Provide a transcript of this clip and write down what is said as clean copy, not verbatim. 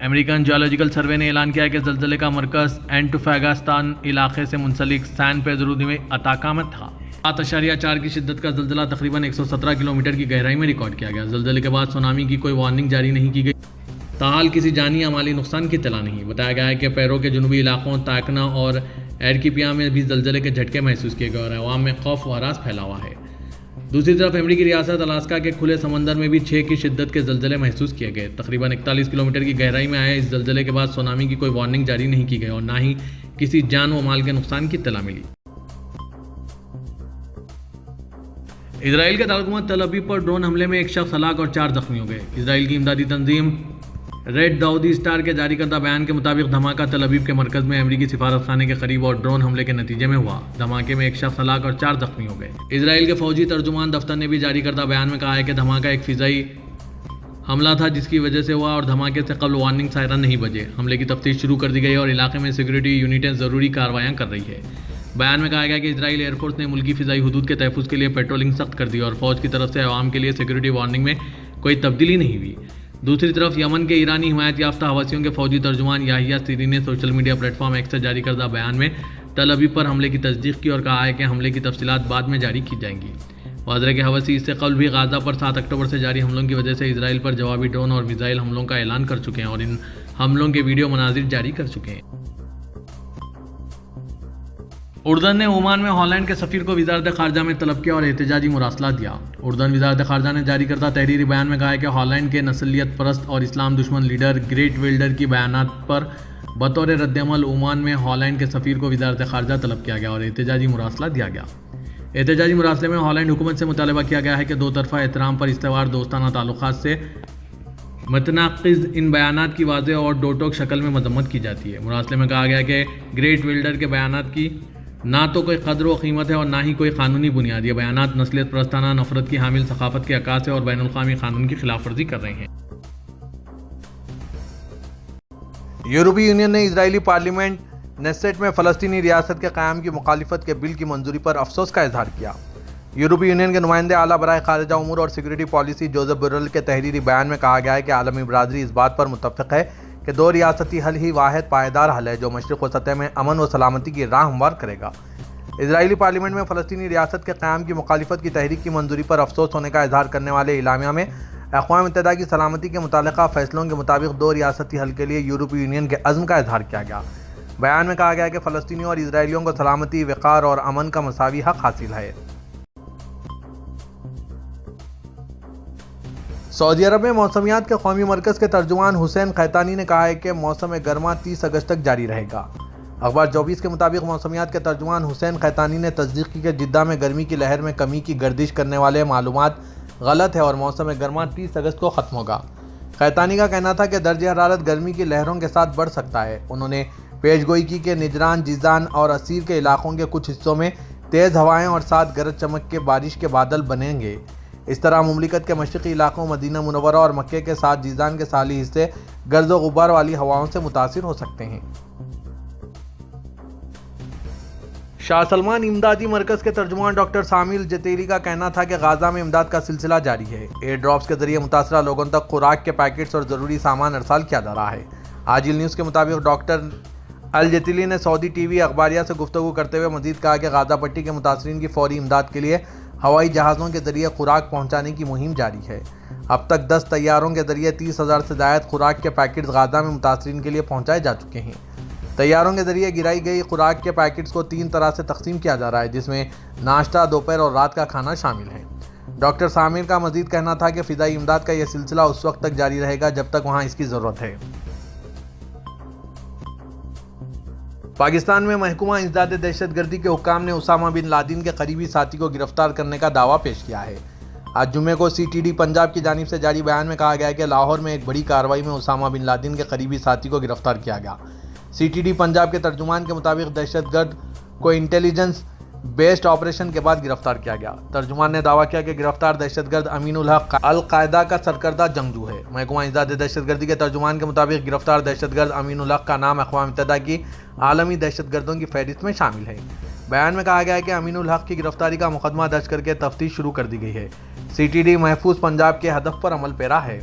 American geological survey نے اعلان کیا ہے کہ زلزلے کا مرکز اینٹوفیگاستان علاقے سے منسلک سان پیدرو میں اتاکا میں تھا۔ 7.4 کی شدت کا زلزلہ تقریباً 117 کلومیٹر کی گہرائی میں ریکارڈ کیا گیا۔ زلزلے کے بعد سونامی کی کوئی وارننگ جاری نہیں کی گئی۔ تاحال کسی جانی یا مالی نقصان کی اطلاع نہیں۔ بتایا گیا ہے کہ پیرو کے جنوبی علاقوں تاکنا اور ایرکیپیا میں بھی زلزلے کے جھٹکے محسوس کیے گئے اور عوام میں خوف و ہراس پھیلا ہوا ہے۔ دوسری طرف امریکی ریاست الاسکا کے کھلے سمندر میں بھی 6 کی شدت کے زلزلے محسوس کیے گئے۔ تقریباً 41 کلومیٹر کی گہرائی میں آئے اس زلزلے کے بعد سونامی کی کوئی وارننگ جاری نہیں کی گئی اور نہ ہی کسی جان و مال کے نقصان کی اطلاع ملی۔ اسرائیل کے دارالحکومت تل ابیب پر ڈرون حملے میں ایک شخص ہلاک اور 4 زخمی ہو گئے۔ اسرائیل کی امدادی تنظیم ریڈ داؤدی اسٹار کے جاری کردہ بیان کے مطابق دھماکہ تل ابیب کے مرکز میں امریکی سفارت خانے کے قریب اور ڈرون حملے کے نتیجے میں ہوا۔ دھماکے میں ایک شخص ہلاک اور 4 زخمی ہو گئے۔ اسرائیل کے فوجی ترجمان دفتر نے بھی جاری کردہ بیان میں کہا ہے کہ دھماکہ ایک فضائی حملہ تھا جس کی وجہ سے ہوا اور دھماکے سے قبل وارننگ سائرن نہیں بجے۔ حملے کی تفتیش شروع کر دی گئی اور علاقے میں سیکورٹی یونٹیں ضروری کارروائیاں کر رہی ہے۔ بیان میں کہا گیا کہ اسرائیل ایئر فورس نے ملکی فضائی حدود کے تحفظ کے لیے پیٹرولنگ سخت کر دی اور فوج کی طرف سے عوام کے لیے سیکورٹی وارننگ میں کوئی تبدیلی نہیں ہوئی۔ دوسری طرف یمن کے ایرانی حمایت یافتہ حوثیوں کے فوجی ترجمان یحییٰ سیری نے social media plate form x سے جاری کردہ بیان میں تل ابیب پر حملے کی تصدیق کی اور کہا ہے کہ حملے کی تفصیلات بعد میں جاری کی جائیں گی۔ واضح ہے کہ حوثی اس سے قبل بھی غزہ پر 7 اکتوبر سے جاری حملوں کی وجہ سے اسرائیل پر جوابی ڈرون اور میزائل حملوں کا اعلان کر چکے ہیں اور ان حملوں کے ویڈیو مناظر جاری کر چکے ہیں۔ اردن نے عمان میں ہالینڈ کے سفیر کو وزارت خارجہ میں طلب کیا اور احتجاجی مراسلہ دیا۔ اردن وزارت خارجہ نے جاری کردہ تحریری بیان میں کہا ہے کہ ہالینڈ کے نسلیت پرست اور اسلام دشمن لیڈر گریٹ ویلڈر کی بیانات پر بطور رد عمل عمان میں ہالینڈ کے سفیر کو وزارت خارجہ طلب کیا گیا اور احتجاجی مراسلہ دیا گیا۔ احتجاجی مراسلے میں ہالینڈ حکومت سے مطالبہ کیا گیا ہے کہ دو طرفہ احترام پر استوار دوستانہ تعلقات سے متناقض ان بیانات کی واضح اور دو ٹوک شکل میں مذمت کی جاتی ہے۔ مراسلے میں کہا گیا کہ گریٹ ویلڈر کے بیانات کی نہ تو کوئی قدر و قیمت ہے اور نہ ہی کوئی قانونی بنیاد۔ یہ بیانات نسلیت پرستانہ نفرت کی حامل ثقافت کے عکاس ہے اور بین الاقوامی قانون کی خلاف ورزی کر رہے ہیں۔ یورپی یونین نے اسرائیلی پارلیمنٹ نیسٹ میں فلسطینی ریاست کے قیام کی مخالفت کے بل کی منظوری پر افسوس کا اظہار کیا۔ یورپی یونین کے نمائندے اعلیٰ برائے خارجہ امور اور سیکورٹی پالیسی جوزف بورل کے تحریری بیان میں کہا گیا ہے کہ عالمی برادری اس بات پر متفق ہے کہ 2 ریاستی حل ہی واحد پائیدار حل ہے جو مشرق و سطح میں امن و سلامتی کی راہ ہموار کرے گا۔ اسرائیلی پارلیمنٹ میں فلسطینی ریاست کے قیام کی مخالفت کی تحریک کی منظوری پر افسوس ہونے کا اظہار کرنے والے اعلامیہ میں اقوام متحدہ کی سلامتی کے متعلقہ فیصلوں کے مطابق 2 ریاستی حل کے لیے یورپی یونین کے عزم کا اظہار کیا گیا۔ بیان میں کہا گیا کہ فلسطینیوں اور اسرائیلیوں کو سلامتی، وقار اور امن کا مساوی حق حاصل ہے۔ سعودی عرب میں موسمیات کے قومی مرکز کے ترجمان حسین قحطانی نے کہا ہے کہ موسم گرما 30 اگست تک جاری رہے گا۔ اخبار 24 کے مطابق موسمیات کے ترجمان حسین قحطانی نے تصدیق کی کہ جدہ میں گرمی کی لہر میں کمی کی گردش کرنے والے معلومات غلط ہے اور موسم گرما 30 اگست کو ختم ہوگا۔ قحطانی کا کہنا تھا کہ درجہ حرارت گرمی کی لہروں کے ساتھ بڑھ سکتا ہے۔ انہوں نے پیش گوئی کی کہ نجران، جیزان اور اسیر کے علاقوں کے کچھ حصوں میں تیز ہوائیں اور ساتھ گرج چمک کے بارش کے بادل بنیں گے۔ اس طرح مملکت کے مشرقی علاقوں مدینہ منورہ اور مکہ کے ساتھ جیزان کے ساحلی حصے گرد و غبار والی ہواؤں سے متاثر ہو سکتے ہیں۔ شاہ سلمان امدادی مرکز کے ترجمان ڈاکٹر سامیل جتیری کا کہنا تھا کہ غزہ میں امداد کا سلسلہ جاری ہے۔ ایئر ڈراپس کے ذریعے متاثرہ لوگوں تک خوراک کے پیکٹس اور ضروری سامان ارسال کیا جا رہا ہے۔ عاجل نیوز کے مطابق ڈاکٹر الجتیلی نے سعودی ٹی وی اخباریہ سے گفتگو کرتے ہوئے مزید کہا کہ غزہ پٹی کے متاثرین کی فوری امداد کے لیے ہوائی جہازوں کے ذریعے خوراک پہنچانے کی مہم جاری ہے۔ اب تک 10 طیاروں کے ذریعے 30,000 سے زائد خوراک کے پیکٹس غزہ میں متاثرین کے لیے پہنچائے جا چکے ہیں۔ طیاروں کے ذریعے گرائی گئی خوراک کے پیکٹس کو 3 طرح سے تقسیم کیا جا رہا ہے، جس میں ناشتہ، دوپہر اور رات کا کھانا شامل ہے۔ ڈاکٹر سامر کا مزید کہنا تھا کہ فضائی امداد کا یہ سلسلہ اس وقت تک جاری رہے گا جب تک وہاں اس کی ضرورت ہے۔ پاکستان میں محکمہ انسداد دہشت گردی کے حکام نے اسامہ بن لادن کے قریبی ساتھی کو گرفتار کرنے کا دعویٰ پیش کیا ہے۔ آج جمعے کو CTD پنجاب کی جانب سے جاری بیان میں کہا گیا کہ لاہور میں ایک بڑی کارروائی میں اسامہ بن لادن کے قریبی ساتھی کو گرفتار کیا گیا۔ CTD پنجاب کے ترجمان کے مطابق دہشت گرد کو انٹیلیجنس بیسڈ آپریشن کے بعد گرفتار کیا گیا۔ ترجمان نے دعویٰ کیا کہ گرفتار دہشت گرد امین الحق القاعدہ کا سرکردہ جنگجو ہے۔ محکمہ انسداد دہشت گردی کے ترجمان کے مطابق گرفتار دہشت گرد امین الحق کا نام اقوام متحدہ کی عالمی دہشت گردوں کی فہرست میں شامل ہے۔ بیان میں کہا گیا ہے کہ امین الحق کی گرفتاری کا مقدمہ درج کر کے تفتیش شروع کر دی گئی ہے۔ CTD محفوظ پنجاب کے ہدف پر عمل پیرا ہے۔